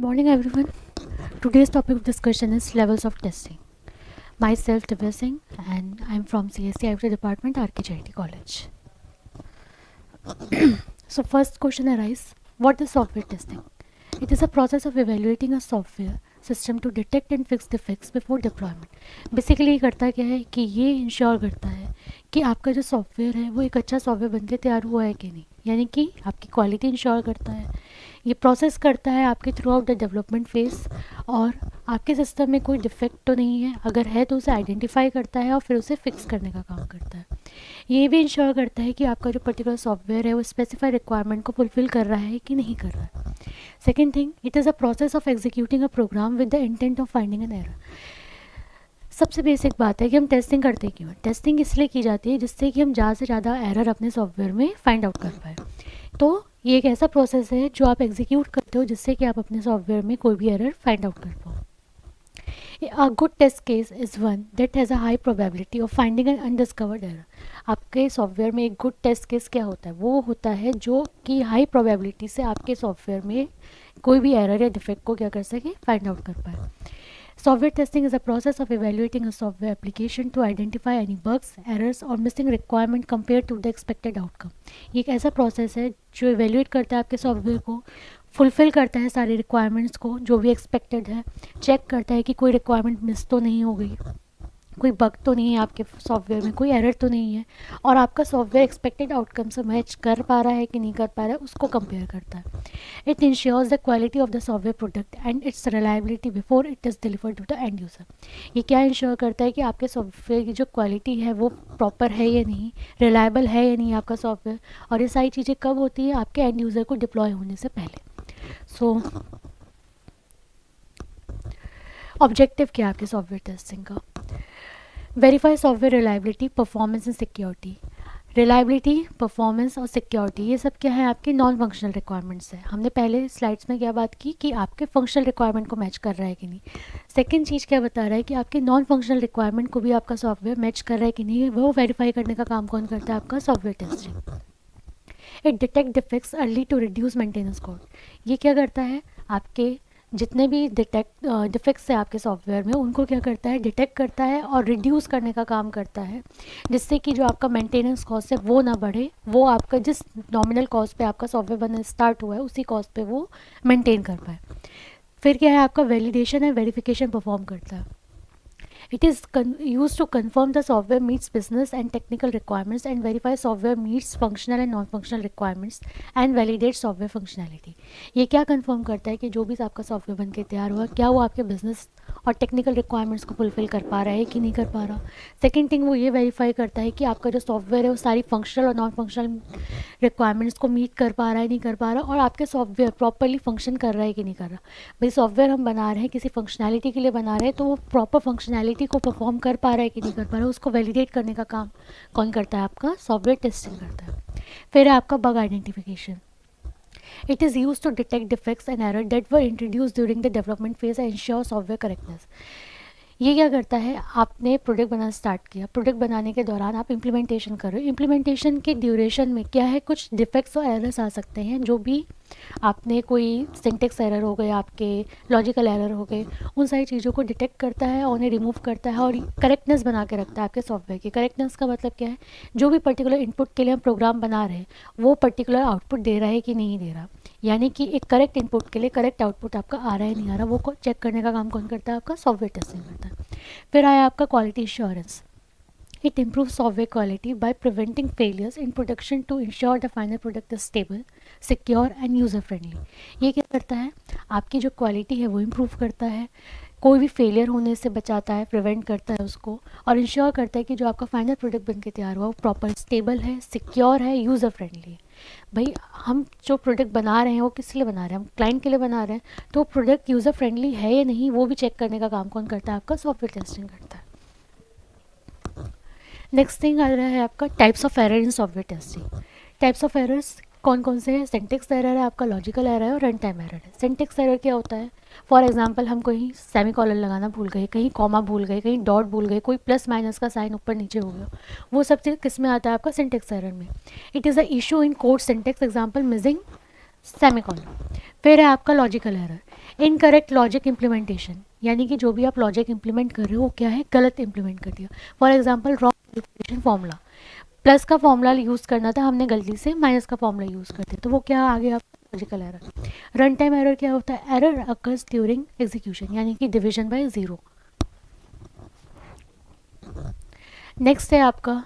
morning, everyone. Today's topic of discussion is levels of testing. Myself, Divya Singh, and I'm from CSC IT Department, RKJIT College. So, first question arises: what is software testing? It is a process of evaluating a software system to detect and fix defects before deployment. Basically ये करता क्या है कि ये ensure करता है कि आपका जो सॉफ्टवेयर है वो एक अच्छा सॉफ्टवेयर बनके तैयार हुआ है कि नहीं, यानी कि आपकी क्वालिटी इंश्योर करता है। ये प्रोसेस करता है आपके through out the development phase और आपके सिस्टम में कोई डिफेक्ट तो नहीं है, अगर है तो उसे आइडेंटिफाई करता है और फिर उसे फिक्स करने का काम करता है। ये भी इंश्योर करता है कि आपका जो पर्टिकुलर सॉफ्टवेयर है वो स्पेसिफाइड रिक्वायरमेंट को फुलफिल कर रहा है कि नहीं कर रहा है। Second thing, it is a process of executing a program with the intent of finding an error. सबसे बेसिक बात है कि हम टेस्टिंग करते क्यों हैं। टेस्टिंग इसलिए की जाती है जिससे कि हम ज़्यादा से ज़्यादा एरर अपने सॉफ्टवेयर में फाइंड आउट कर पाए। तो ये एक ऐसा प्रोसेस है जो आप एग्जीक्यूट करते हो जिससे कि आप अपने सॉफ्टवेयर में कोई भी एरर फाइंड आउट कर पाओ। A good test case is one that has a high probability of finding an undiscovered error. आपके सॉफ्टवेयर में एक गुड टेस्ट केस क्या होता है? वो होता है जो कि हाई प्रोबेबिलिटी से आपके सॉफ्टवेयर में कोई भी एरर या डिफेक्ट को क्या कर सके, फाइंड आउट कर पाए। Software testing is a process of evaluating a software application to identify any bugs, errors or missing requirement compared to the expected outcome. ये एक ऐसा प्रोसेस है जो इवेल्यूएट करता है आपके सॉफ्टवेयर को, फुलफ़िल करता है सारी रिक्वायरमेंट्स को जो भी एक्सपेक्टेड है, चेक करता है कि कोई रिक्वायरमेंट मिस तो नहीं हो गई, कोई बग तो नहीं है आपके सॉफ्टवेयर में, कोई एरर तो नहीं है, और आपका सॉफ्टवेयर एक्सपेक्टेड आउटकम से मैच कर पा रहा है कि नहीं कर पा रहा है उसको कंपेयर करता है। It ensures the quality of the software product and its reliability before it is delivered to the end user. ये क्या इंश्योर करता है कि आपके सॉफ्टवेयर की जो क्वालिटी है वो प्रॉपर है या नहीं, रिलायबल है या नहीं आपका सॉफ्टवेयर, और ये सारी चीज़ें कब होती है? आपके एंड यूज़र को डिप्लॉय होने से पहले। सो ऑब्जेक्टिव क्या है आपके सॉफ्टवेयर टेस्टिंग का? Verify software reliability, performance and security. Reliability, performance और सिक्योरिटी ये सब क्या है? आपके नॉन फंक्शनल रिक्वायरमेंट्स है। हमने पहले स्लाइड्स में क्या बात की कि आपके फंक्शनल रिक्वायरमेंट को मैच कर रहा है कि नहीं। सेकंड चीज़ क्या बता रहा है कि आपके नॉन फंक्शनल रिक्वायरमेंट को भी आपका सॉफ्टवेयर मैच कर रहा है कि नहीं, वो वेरीफाई करने का काम कौन करता है? आपका software testing. It detect defects early to reduce maintenance cost. ये क्या करता है? आपके जितने भी डिफेक्ट्स है आपके सॉफ्टवेयर में उनको क्या करता है? डिटेक्ट करता है और रिड्यूस करने का काम करता है, जिससे कि जो आपका मेंटेनेंस कॉस्ट है वो ना बढ़े, वो आपका जिस नॉमिनल कॉस्ट पे आपका सॉफ्टवेयर बनना स्टार्ट हुआ है उसी कॉस्ट पे वो मेंटेन कर पाए। फिर क्या है? आपका वैलिडेशन है, वेरिफिकेशन परफॉर्म करता है। It is used to confirm the software meets business and technical requirements and verify software meets functional and non-functional requirements and validate software functionality. ये क्या कंफर्म करता है कि जो भी आपका सॉफ्टवेयर बन के तैयार हुआ क्या वो आपके बिजनेस और टेक्निकल रिक्वायरमेंट्स को फुलफिल कर पा रहा है कि नहीं कर पा रहा। सेकेंड थिंग, वो ये वेरीफाई करता है कि आपका जो सॉफ्टवेयर है वो सारी फंक्शनल और नॉन फंक्शनल रिक्वायरमेंट्स को मीट कर पा रहा है नहीं कर पा रहा, और आपके सॉफ्टवेयर प्रॉपरली फंक्शन कर रहा है कि नहीं कर रहा। भाई सॉफ्टवेयर हम बना रहे हैं किसी फंक्शनैलिटी के लिए बना रहे हैं, तो वो प्रॉपर फंक्शनैलिटी को परफॉर्म कर पा रहा है कि नहीं कर पा रहा, उसको वैलिडेट करने का काम कौन करता है? आपका सॉफ्टवेयर टेस्टिंग करता है। फिर है आपका bug identification. It is used to detect defects and errors that were introduced during the development phase and ensure software correctness. ये क्या करता है? आपने प्रोडक्ट बनाना स्टार्ट किया, प्रोडक्ट बनाने के दौरान आप इम्प्लीमेंटेशन कर रहे हो, इम्प्लीमेंटेशन के ड्यूरेशन में क्या है? कुछ डिफेक्ट्स और एरर्स आ सकते हैं, जो भी आपने कोई सिंटेक्स एरर हो गए, आपके लॉजिकल एरर हो गए, उन सारी चीज़ों को डिटेक्ट करता है और उन्हें रिमूव करता है और करेक्टनेस बना के रखता है आपके सॉफ्टवेयर की। करेक्टनेस का मतलब क्या है? जो भी पर्टिकुलर इनपुट के लिए हम प्रोग्राम बना रहे हैं वो पर्टिकुलर आउटपुट दे रहा है कि नहीं दे रहा, यानी कि एक करेक्ट इनपुट के लिए करेक्ट आउटपुट आपका आ रहा है नहीं आ रहा, वो चेक करने का काम कौन करता है? आपका सॉफ्टवेयर टेस्टिंग करता है। फिर आया आपका quality insurance. It improves software quality by preventing failures in production to ensure the final product is stable, secure and user friendly. ये क्या करता है? आपकी जो क्वालिटी है वो इम्प्रूव करता है, कोई भी फेलियर होने से बचाता है, प्रिवेंट करता है उसको, और इंश्योर करता है कि जो आपका फाइनल प्रोडक्ट बन के तैयार हुआ वो प्रॉपर स्टेबल है, सिक्योर है, यूज़र फ्रेंडली है। भाई हम जो प्रोडक्ट बना रहे हैं वो किस लिए बना रहे हैं? हम क्लाइंट के लिए बना रहे हैं, तो प्रोडक्ट यूज़र फ्रेंडली है या नहीं वो भी चेक करने का काम कौन करता है? आपका सॉफ्टवेयर टेस्टिंग करता है। नेक्स्ट थिंग आ रहा है आपका types of error in software testing. Types of errors कौन कौन से हैं? सिंटेक्स एरर है, आपका लॉजिकल एरर है और रन टाइम एरर है। सिंटेक्स एरर क्या होता है? फॉर एग्जांपल हम कहीं सेमीकोलन लगाना भूल गए, कहीं कॉमा भूल गए, कहीं डॉट भूल गए, कोई प्लस माइनस का साइन ऊपर नीचे हो गया, वो सब चीज़ किस में आता है? आपका सिंटेक्स एरर में। It is a issue in code syntax, example missing semicolon. फिर है आपका logical error. Incorrect logic implementation, यानी कि जो भी आप लॉजिक इम्प्लीमेंट कर रहे हो वो क्या है, गलत इम्प्लीमेंट कर दिया। For example wrong multiplication formula, plus का फॉर्मूला यूज़ करना था, हमने गलती से माइनस का फॉर्मूला यूज़ कर दिया, तो वो क्या आ गया आपका logical error. Run time error क्या होता है, एरर अकर्स ड्यूरिंग एग्जीक्यूशन, यानी कि डिवीजन बाय ज़ीरो। नेक्स्ट है आपका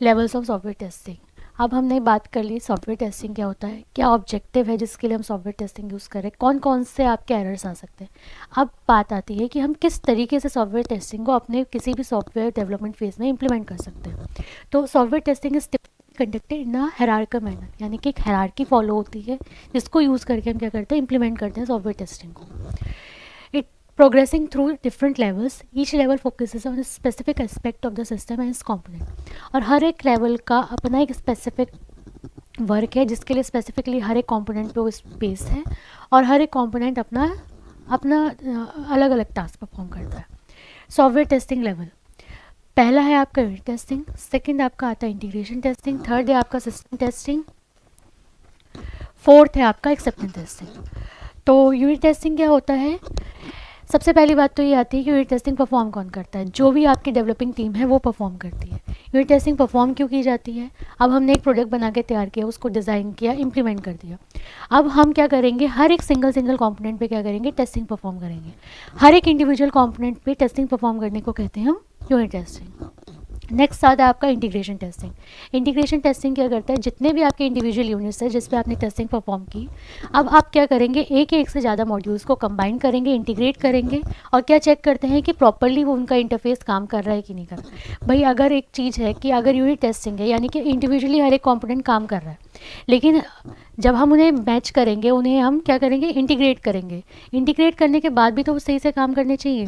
लेवल्स ऑफ सॉफ्टवेयर टेस्टिंग। अब हमने बात कर ली सॉफ्टवेयर टेस्टिंग क्या होता है, क्या ऑब्जेक्टिव है जिसके लिए हम सॉफ्टवेयर टेस्टिंग यूज़ करें, कौन कौन से आपके एरर्स आ सकते हैं। अब बात आती है कि हम किस तरीके से सॉफ्टवेयर टेस्टिंग को अपने किसी भी सॉफ्टवेयर डेवलपमेंट फेज में इंप्लीमेंट कर सकते हैं। तो software testing is conducted in a hierarchical manner, यानी कि एक हायरार्की फॉलो होती है जिसको यूज़ करके हम क्या करते हैं, इंप्लीमेंट करते हैं सॉफ्टवेयर टेस्टिंग को। It progressing through different levels, each level focuses on a specific aspect of the system and its component। और हर एक लेवल का अपना एक स्पेसिफिक वर्क है जिसके लिए स्पेसिफिकली हर एक कंपोनेंट पे वो स्पेस है, और हर एक कंपोनेंट अपना अपना अलग अलग टास्क परफॉर्म करता है। सॉफ्टवेयर टेस्टिंग लेवल, पहला है आपका यूनिट टेस्टिंग, सेकंड आपका आता है इंटीग्रेशन टेस्टिंग, थर्ड है आपका सिस्टम टेस्टिंग, फोर्थ है आपका एक्सेप्टेंस टेस्टिंग। तो यूनिट टेस्टिंग क्या होता है, सबसे पहली बात तो ये आती है कि यूनिट टेस्टिंग परफॉर्म कौन करता है, जो भी आपकी डेवलपिंग टीम है वो परफॉर्म करती है। यूनिट टेस्टिंग परफॉर्म क्यों की जाती है, अब हमने एक प्रोडक्ट बना के तैयार किया, उसको डिज़ाइन किया, इंप्लीमेंट कर दिया, अब हम क्या करेंगे, हर एक सिंगल सिंगल कंपोनेंट पे क्या करेंगे, टेस्टिंग परफॉर्म करेंगे। हर एक इंडिविजुअल कंपोनेंट पे टेस्टिंग परफॉर्म करने को कहते हैं हम यूनिट टेस्टिंग। नेक्स्ट आता है आपका इंटीग्रेशन टेस्टिंग। इंटीग्रेशन टेस्टिंग क्या करता है, जितने भी आपके इंडिविजुअल यूनिट्स हैं जिस पे आपने टेस्टिंग परफॉर्म की, अब आप क्या करेंगे, एक से ज़्यादा मॉड्यूल्स को कंबाइन करेंगे, इंटीग्रेट करेंगे, और क्या चेक करते हैं कि प्रॉपरली वो उनका इंटरफेस काम कर रहा है कि नहीं कर रहा है। भाई अगर एक चीज़ है कि अगर यूनिट टेस्टिंग है यानी कि इंडिविजुअली हर एक कॉम्पोनेंट काम कर रहा है, लेकिन जब हम उन्हें मैच करेंगे, उन्हें हम क्या करेंगे, इंटीग्रेट करेंगे, इंटीग्रेट करने के बाद भी तो वो सही से काम करने चाहिए,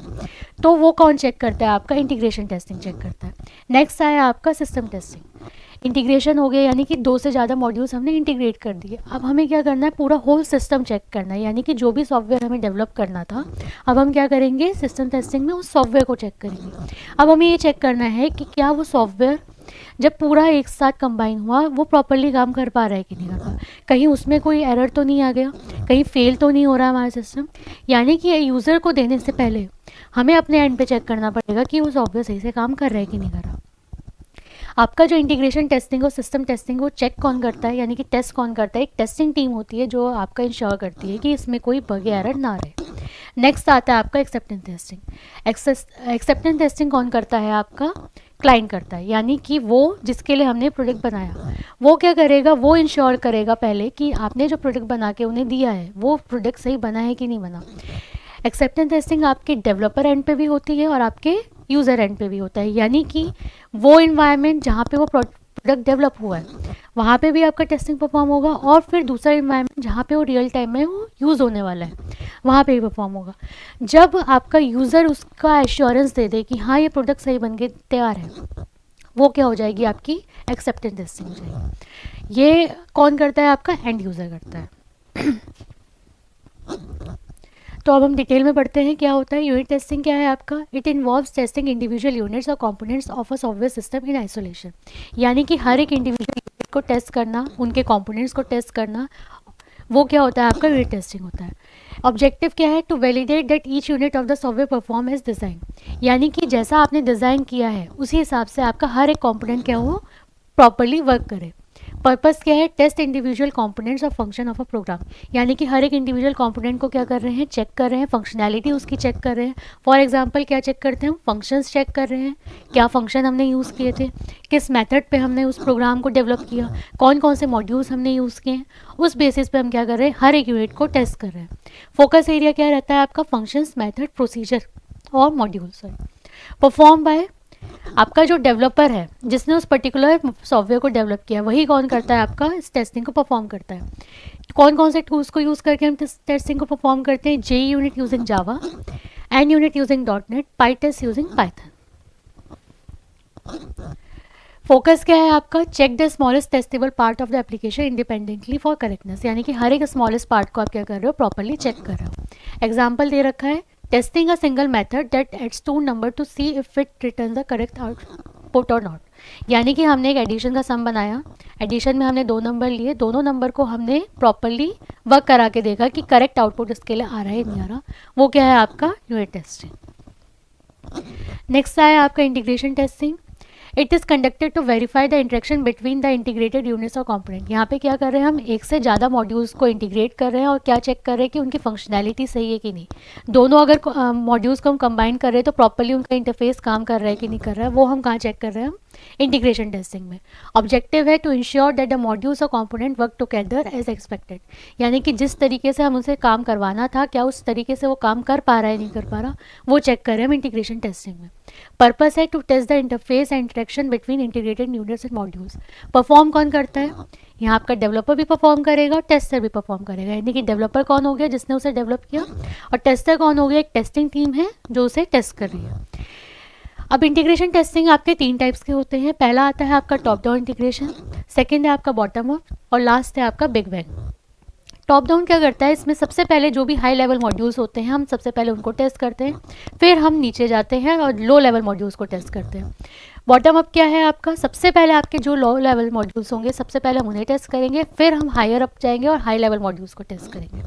तो वो कौन चेक करता है, आपका इंटीग्रेशन टेस्टिंग चेक करता है। नेक्स्ट आया आपका सिस्टम टेस्टिंग। इंटीग्रेशन हो गया यानी कि दो से ज़्यादा मॉड्यूल्स हमने इंटीग्रेट कर दिए, अब हमें क्या करना है, पूरा होल सिस्टम चेक करना है, यानी कि जो भी सॉफ्टवेयर हमें डेवलप करना था, अब हम क्या करेंगे, सिस्टम टेस्टिंग में उस सॉफ्टवेयर को चेक करेंगे। अब हमें ये चेक करना है कि क्या वो सॉफ्टवेयर जब पूरा एक साथ कंबाइन हुआ वो प्रॉपरली काम कर पा रहा है कि नहीं कर पा रहा, कहीं उसमें कोई एरर तो नहीं आ गया, कहीं फेल तो नहीं हो रहा हमारा सिस्टम। यानी कि यूज़र को देने से पहले हमें अपने एंड पे चेक करना पड़ेगा कि वो सॉफ्टवेयर सही से काम कर रहा है कि नहीं कर रहा। आपका जो इंटीग्रेशन टेस्टिंग और सिस्टम टेस्टिंग वो चेक कौन करता है, यानी कि टेस्ट कौन करता है, एक टेस्टिंग टीम होती है जो आपका इंश्योर करती है कि इसमें कोई बग एरर ना रहे। नेक्स्ट आता है आपका एक्सेप्टेंस टेस्टिंग। एक्सेप्टेंस टेस्टिंग कौन करता है, आपका क्लाइंट करता है, यानी कि वो जिसके लिए हमने प्रोडक्ट बनाया वो क्या करेगा, वो इंश्योर करेगा पहले कि आपने जो प्रोडक्ट बना के उन्हें दिया है वो प्रोडक्ट सही बना है कि नहीं बना। एक्सेप्टेंस टेस्टिंग आपके डेवलपर एंड पे भी होती है और आपके यूज़र एंड पे भी होता है, यानी कि वो इन्वायरमेंट जहाँ पे वो प्रोडक्ट डेवलप हुआ है वहाँ पे भी आपका टेस्टिंग परफॉर्म होगा, और फिर दूसरा इन्वायरमेंट जहाँ पे वो रियल टाइम में वो यूज़ होने वाला है वहाँ पे भी परफॉर्म होगा। जब आपका यूज़र उसका एश्योरेंस दे दे कि हाँ ये प्रोडक्ट सही बन के तैयार है, वो क्या हो जाएगी, आपकी एक्सेप्टेंस टेस्टिंग हो जाएगी। ये कौन करता है, आपका एंड यूज़र करता है। तो अब हम डिटेल में पढ़ते हैं क्या होता है यूनिट टेस्टिंग, क्या है आपका, it involves testing individual units और components of a software system in isolation, यानी कि हर एक इंडिविजुअल यूनिट को टेस्ट करना, उनके कंपोनेंट्स को टेस्ट करना, वो क्या होता है, आपका यूनिट टेस्टिंग होता है। ऑब्जेक्टिव क्या है, to validate that each unit of the software perform as design, यानी कि जैसा आपने डिज़ाइन किया है उसी हिसाब से आपका हर एक कंपोनेंट क्या हो, प्रॉपरली वर्क करे। पर्पस क्या है, टेस्ट इंडिविजुअल कंपोनेंट्स और फंक्शन ऑफ अ प्रोग्राम, यानी कि हर एक इंडिविजुअल कंपोनेंट को क्या कर रहे हैं, चेक कर रहे हैं, फंक्शनैलिटी उसकी चेक कर रहे हैं। फॉर एग्जांपल क्या चेक करते हैं, फंक्शंस चेक कर रहे हैं, क्या फंक्शन हमने यूज़ किए थे, किस मेथड पे हमने उस प्रोग्राम को डेवलप किया, कौन कौन से मॉड्यूल्स हमने यूज़ किए हैं, उस बेसिस पे हम क्या कर रहे हैं, हर एक यूनिट को टेस्ट कर रहे हैं। फोकस एरिया क्या रहता है आपका, फंक्शंस, मेथड, प्रोसीजर और मॉड्यूल्स। परफॉर्म बाय आपका जो डेवलपर है जिसने उस पर्टिकुलर सॉफ्टवेयर को डेवलप किया, वही कौन करता है, आपका इस टेस्टिंग को परफॉर्म करता है। कौन कौन से टूल्स को यूज़ करके हम टेस्टिंग को परफॉर्म करते हैं, JUnit using Java, NUnit using .NET, pytest using Python. Focus क्या है आपका, check the smallest testable part of the application independently for correctness, यानी कि हर एक स्मॉलेस्ट पार्ट को आप क्या कर रहे हो, प्रॉपरली चेक कर रहे हो। एग्जाम्पल दे रखा है, testing a single method that adds 2 number two see if it return the correct out put और नॉट। यानी कि हमने एक एडिशन का सम बनाया, एडिशन में हमने 2 नंबर लिए, दोनों नंबर को हमने प्रॉपरली वर्क करा के देखा कि करेक्ट आउटपुट इसके लिए आ रहा है नहीं आ रहा, वो क्या है आपका यूनिट टेस्टिंग। नेक्स्ट आया आपका integration testing. It is conducted to verify the interaction between the integrated units और कंपोनेंट। यहाँ पे क्या कर रहे हैं, हम एक से ज़्यादा मॉड्यूल्स को इंटीग्रेट कर रहे हैं और क्या चेक कर रहे हैं कि उनकी फंक्शनैलिटी सही है कि नहीं। दोनों अगर मॉड्यूल्स को हम कंबाइन कर रहे हैं तो प्रॉपरली उनका इंटरफेस काम कर रहा है कि नहीं कर रहा है, वो हम कहाँ चेक कर रहे हैं, हम इंटीग्रेशन टेस्टिंग में। ऑब्जेक्टिव है to ensure that the modules और component work together as expected. यानी कि जिस तरीके से हम उनसे काम करवाना था, क्या उस तरीके से वो काम कर पा रहा है नहीं कर पा रहा, वो चेक कर रहे हैं हम इंटीग्रेशन टेस्टिंग में। पर्पस है to test the interface and interaction between integrated units and modules. Perform कौन करता है, यहाँ आपका डेवलपर भी परफॉर्म करेगा और टेस्टर भी परफॉर्म करेगा। यानी कि डेवलपर कौन हो गया, जिसने उसे डेवलप किया, और टेस्टर कौन हो गया, एक टेस्टिंग टीम है जो उसे टेस्ट कर रही है। अब इंटीग्रेशन टेस्टिंग आपके 3 टाइप्स के होते हैं। पहला आता है आपका टॉप डाउन इंटीग्रेशन, सेकेंड है आपका बॉटम अप, और लास्ट है आपका बिग बैंग। टॉप डाउन क्या करता है, इसमें सबसे पहले जो भी हाई लेवल मॉड्यूल्स होते हैं हम सबसे पहले उनको टेस्ट करते हैं, फिर हम नीचे जाते हैं और लो लेवल मॉड्यूल्स को टेस्ट करते हैं। बॉटम अप क्या है आपका, सबसे पहले आपके जो लो लेवल मॉड्यूल्स होंगे सबसे पहले हम उन्हें टेस्ट करेंगे, फिर हम हायर अप जाएंगे और हाई लेवल मॉड्यूल्स को टेस्ट करेंगे।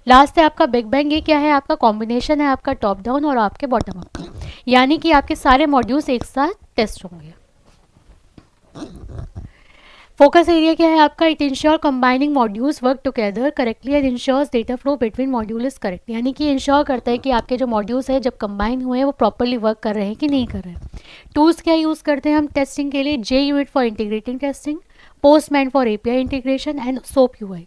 लास्ट है आपका बिग बैंग। ये क्या है, आपका कॉम्बिनेशन है आपका टॉप डाउन और आपके बॉटम अप का, यानी कि आपके सारे मॉड्यूल्स एक साथ टेस्ट होंगे। फोकस एरिया क्या है आपका, it ensure combining modules work together correctly and ensures data flow between module is correct. यानी कि इंश्योर करता है कि आपके जो मॉड्यूल्स है जब कंबाइन हुए हैं वो प्रॉपरली वर्क कर रहे हैं कि नहीं कर रहे हैं। टूल्स क्या यूज़ करते हैं हम टेस्टिंग के लिए, JUnit for integrating testing, Postman for API integration and SoapUI.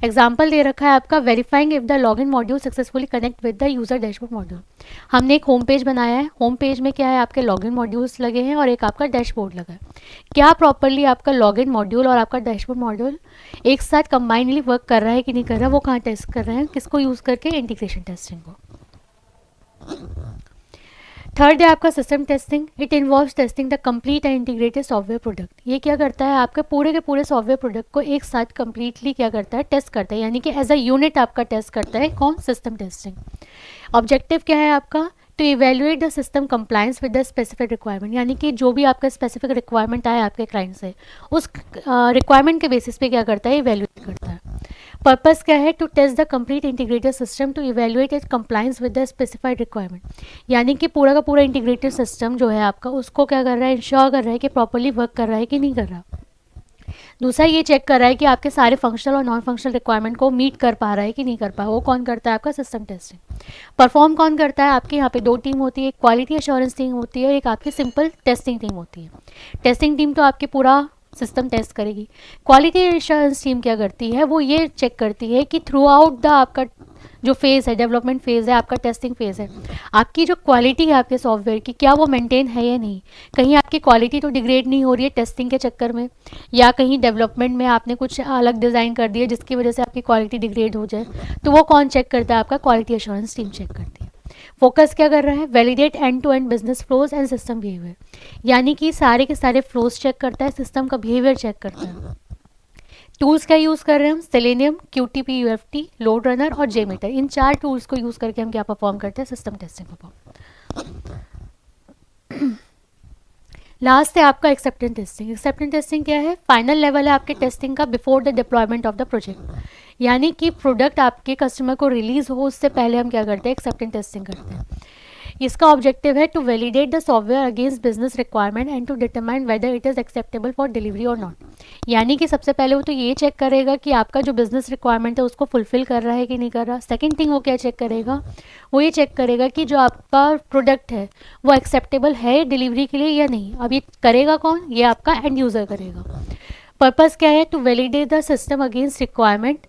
Example दे रखा है आपका verifying if the login module successfully connect with the user dashboard module. हमने एक होम पेज बनाया है, होम पेज में क्या है आपके लॉगिन मॉड्यूल्स लगे हैं और एक आपका डैशबोर्ड लगा है। क्या प्रॉपरली आपका लॉगिन मॉड्यूल और आपका डैशबोर्ड मॉड्यूल एक साथ कंबाइनली वर्क कर रहा है कि नहीं कर रहा, वो कहाँ टेस्ट कर रहे हैं, किसको यूज़ करके, इंटीग्रेशन टेस्टिंग को। थर्ड है आपका system testing. It involves testing the complete and integrated software product. ये क्या करता है, आपके पूरे के पूरे सॉफ्टवेयर प्रोडक्ट को एक साथ कंप्लीटली क्या करता है, टेस्ट करता है, यानी कि एज अ यूनिट आपका टेस्ट करता है। कौन, सिस्टम टेस्टिंग। ऑब्जेक्टिव क्या है आपका, to evaluate the system compliance with the specific requirement. यानी कि जो भी आपका स्पेसिफिक रिक्वायरमेंट आए आपके क्लाइंट से, उस रिक्वायरमेंट के बेसिस पे क्या करता है, इवेल्युएट करता है। पर्पस क्या है, to test the complete integrated system to evaluate it compliance with the specified requirement. यानी कि पूरा का पूरा इंटीग्रेटेड सिस्टम जो है आपका, उसको क्या कर रहा है, इंश्योर कर रहा है कि प्रॉपरली वर्क कर रहा है कि नहीं कर रहा। दूसरा ये चेक कर रहा है कि आपके सारे फंक्शनल और नॉन फंक्शनल रिक्वायरमेंट को मीट कर पा रहा है कि नहीं कर पा, वो कौन करता है, आपका सिस्टम टेस्टिंग। परफॉर्म कौन करता है, आपके यहाँ पे 2 टीम होती है, एक क्वालिटी एश्योरेंस टीम होती है और एक आपकी सिंपल टेस्टिंग टीम होती है। टेस्टिंग टीम तो आपके पूरा सिस्टम टेस्ट करेगी। क्वालिटी एश्योरेंस टीम क्या करती है, वो ये चेक करती है कि थ्रू आउट द आपका जो फेज़ है, डेवलपमेंट फेज़ है, आपका टेस्टिंग फेज़ है, आपकी जो क्वालिटी है आपके सॉफ्टवेयर की, क्या वो मेंटेन है या नहीं। कहीं आपकी क्वालिटी तो डिग्रेड नहीं हो रही है टेस्टिंग के चक्कर में, या कहीं डेवलपमेंट में आपने कुछ अलग डिज़ाइन कर दिया जिसकी वजह से आपकी क्वालिटी डिग्रेड हो जाए, तो वो कौन चेक करता है, आपका क्वालिटी एश्योरेंस टीम चेक करती है। फोकस क्या कर रहा है, validate end to end business flows and system behaviour. यानी कि सारे के सारे फ्लोज चेक करता है, सिस्टम का बिहेवियर चेक करता है। टूल्स क्या यूज़ कर रहे हैं हम, selenium, QTP UFT, load runner और जेमीटर। इन 4 टूल्स को यूज़ करके हम क्या परफॉर्म करते हैं, सिस्टम टेस्टिंग परफॉर्म। लास्ट है आपका एक्सेप्टेंस टेस्टिंग। एक्सेप्टेंस टेस्टिंग क्या है, फाइनल लेवल है आपके टेस्टिंग का before the deployment of the project. यानी कि प्रोडक्ट आपके कस्टमर को रिलीज हो उससे पहले हम क्या करते हैं, एक्सेप्टेंस टेस्टिंग करते हैं। इसका ऑब्जेक्टिव है to validate the software against business requirement and to determine whether it is acceptable for delivery और नॉट। यानी कि सबसे पहले वो तो ये चेक करेगा कि आपका जो बिजनेस रिक्वायरमेंट है उसको फुलफिल कर रहा है कि नहीं कर रहा। सेकंड थिंग वो क्या चेक करेगा, वो ये चेक करेगा कि जो आपका प्रोडक्ट है वो एक्सेप्टेबल है डिलीवरी के लिए या नहीं। अब ये करेगा कौन, ये आपका एंड यूज़र करेगा। पर्पस क्या है, to validate the system against requirement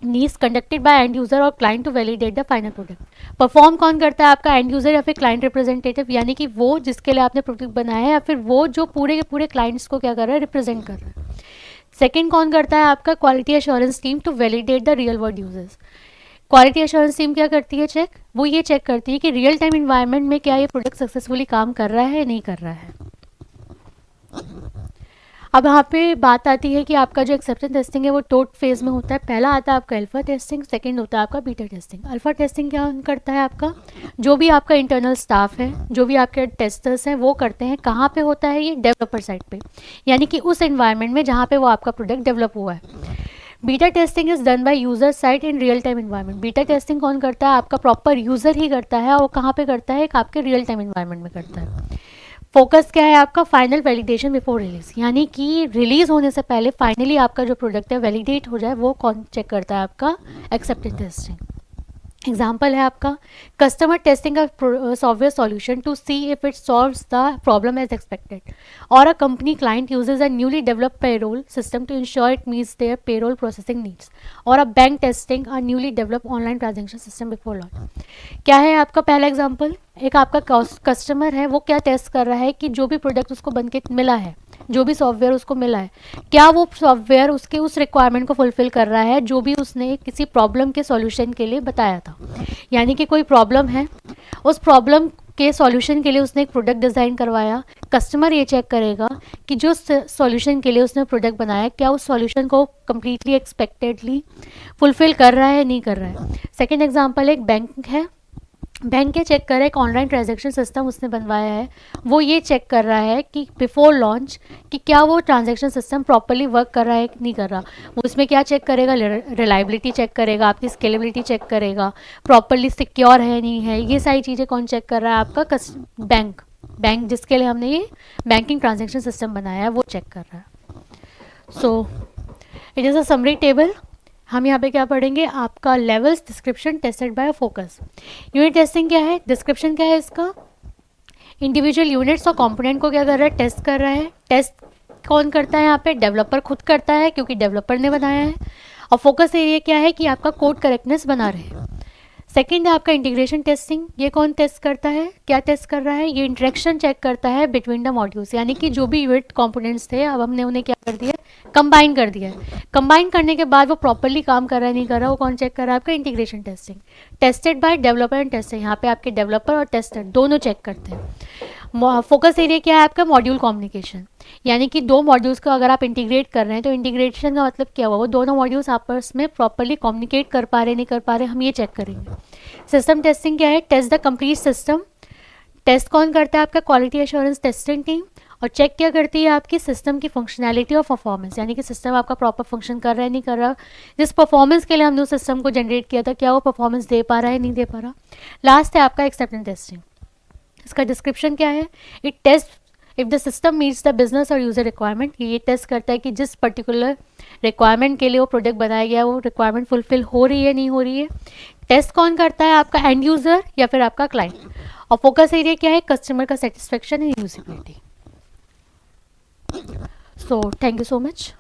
needs conducted by end user और client to validate the final product. Perform कौन करता है, आपका एंड यूजर या फिर क्लाइंट रिप्रेजेंटेटिव, यानी कि वो जिसके लिए आपने प्रोडक्ट बनाया है या फिर वो जो पूरे के पूरे क्लाइंट्स को क्या कर रहा है, रिप्रेजेंट कर रहा है। सेकेंड कौन करता है, आपका quality assurance team to validate the real world users. Quality assurance team क्या करती है चेक, वो ये चेक करती है कि रियल टाइम इन्वायरमेंट में क्या ये प्रोडक्ट सक्सेसफुली काम कर रहा है या नहीं कर रहा है। अब यहाँ पे बात आती है कि आपका जो एक्सेप्टेंस टेस्टिंग है वो टोट फेज में होता है। पहला आता है आपका अल्फा टेस्टिंग, सेकंड होता है आपका बीटा टेस्टिंग। अल्फा टेस्टिंग क्या करता है आपका, जो भी आपका इंटरनल स्टाफ है, जो भी आपके टेस्टर्स हैं, वो करते हैं। कहाँ पे होता है ये, डेवलपर साइड पे, यानी कि उस एनवायरनमेंट में जहाँ पे वो आपका प्रोडक्ट डेवलप हुआ है। Beta testing is done by user side in real time environment. Beta testing कौन करता है, आपका प्रॉपर यूजर ही करता है, और कहाँ पे करता है, आपके रियल टाइम इन्वायरमेंट में करता है। फोकस क्या है आपका, फाइनल वैलिडेशन बिफोर रिलीज, यानी कि रिलीज होने से पहले फाइनली आपका जो प्रोडक्ट है वैलिडेट हो जाए, वो कौन चेक करता है, आपका एक्सेप्टेंस टेस्टिंग। एग्जाम्पल है आपका customer testing a software solution to see if it solves the problem as expected, और a company client uses a newly developed payroll system to ensure it meets their payroll processing needs, और a bank testing a newly developed online transaction system before launch. क्या है आपका पहला example, एक आपका customer है, वो क्या टेस्ट कर रहा है कि जो भी प्रोडक्ट उसको बन के मिला है, जो भी सॉफ्टवेयर उसको मिला है, क्या वो सॉफ्टवेयर उसके उस रिक्वायरमेंट को फुलफिल कर रहा है जो भी उसने किसी प्रॉब्लम के सॉल्यूशन के लिए बताया था। यानी कि कोई प्रॉब्लम है, उस प्रॉब्लम के सॉल्यूशन के लिए उसने एक प्रोडक्ट डिज़ाइन करवाया, कस्टमर ये चेक करेगा कि जो सॉल्यूशन के लिए उसने प्रोडक्ट बनाया, क्या उस सॉल्यूशन को कम्प्लीटली एक्सपेक्टेडली फुलफिल कर रहा है, नहीं कर रहा है। सेकेंड एग्जाम्पल एक बैंक है, बैंक ये चेक कर रहा है, एक ऑनलाइन ट्रांजैक्शन सिस्टम उसने बनवाया है, वो ये चेक कर रहा है कि बिफोर लॉन्च कि क्या वो ट्रांजैक्शन सिस्टम प्रॉपर्ली वर्क कर रहा है कि नहीं कर रहा। वो उसमें क्या चेक करेगा, रिलायबिलिटी चेक करेगा, आपकी स्केलेबिलिटी चेक करेगा, प्रॉपर्ली सिक्योर है नहीं है, ये सारी चीज़ें कौन चेक कर रहा है, आपका बैंक बैंक जिसके लिए हमने ये बैंकिंग ट्रांजेक्शन सिस्टम बनाया है, वो चेक कर रहा है। So it is a summary table. हम यहाँ पे क्या पढ़ेंगे, आपका levels, description, tested by focus. Unit testing क्या है, डिस्क्रिप्शन क्या है इसका, इंडिविजुअल यूनिट्स और कंपोनेंट को क्या कर रहा है, टेस्ट कर रहा है। टेस्ट कौन करता है यहाँ पे, डेवलपर खुद करता है क्योंकि डेवलपर ने बनाया है। और फोकस एरिया क्या है कि आपका कोड करेक्टनेस बना रहे। सेकेंड है आपका इंटीग्रेशन टेस्टिंग, ये कौन टेस्ट करता है, क्या टेस्ट कर रहा है, ये इंटरेक्शन चेक करता है बिटवीन द मॉड्यूल्स, यानी कि जो भी यूनिट कंपोनेंट्स थे अब हमने उन्हें क्या कर दिया, कंबाइन कर दिया है। कंबाइन करने के बाद वो प्रॉपरली काम कर रहा है नहीं कर रहा, वो कौन चेक कर रहा है, आपका integration testing. Tested by developer and tester, यहाँ पे आपके डेवलपर और टेस्टर दोनों चेक करते हैं। फोकस एरिया क्या है आपका, मॉड्यूल कम्युनिकेशन, यानी कि दो मॉड्यूल्स को अगर आप इंटीग्रेट कर रहे हैं तो इंटीग्रेशन का मतलब क्या हुआ, वो दोनों मॉड्यूल्स आपस में प्रॉपरली कम्युनिकेट कर पा रहे नहीं कर पा रहे, हम ये चेक करेंगे। सिस्टम टेस्टिंग क्या है, test the complete system. Test कौन करता है, आपका क्वालिटी एश्योरेंस टेस्टिंग टीम। और चेक क्या करती है, आपकी सिस्टम की फंक्शनैलिटी और परफॉर्मेंस, यानी कि सिस्टम आपका प्रॉपर फंक्शन कर रहा है नहीं कर रहा, जिस परफॉर्मेंस के लिए हमने उस सिस्टम को जनरेट किया था क्या वो परफॉर्मेंस दे पा रहा है नहीं दे पा रहा। लास्ट है आपका एक्सेप्टेंस टेस्टिंग। इसका डिस्क्रिप्शन क्या है, it taste if the system meets the business और यूज़र रिक्वायरमेंट, ये टेस्ट करता है कि जिस पर्टिकुलर रिक्वायरमेंट के लिए वो प्रोडक्ट बनाया गया वो रिक्वायरमेंट फुलफिल हो रही है नहीं हो रही है। टेस्ट कौन करता है, आपका एंड यूज़र या फिर आपका क्लाइंट। और फोकस एरिया क्या है, कस्टमर का satisfaction and usability. So thank you so much.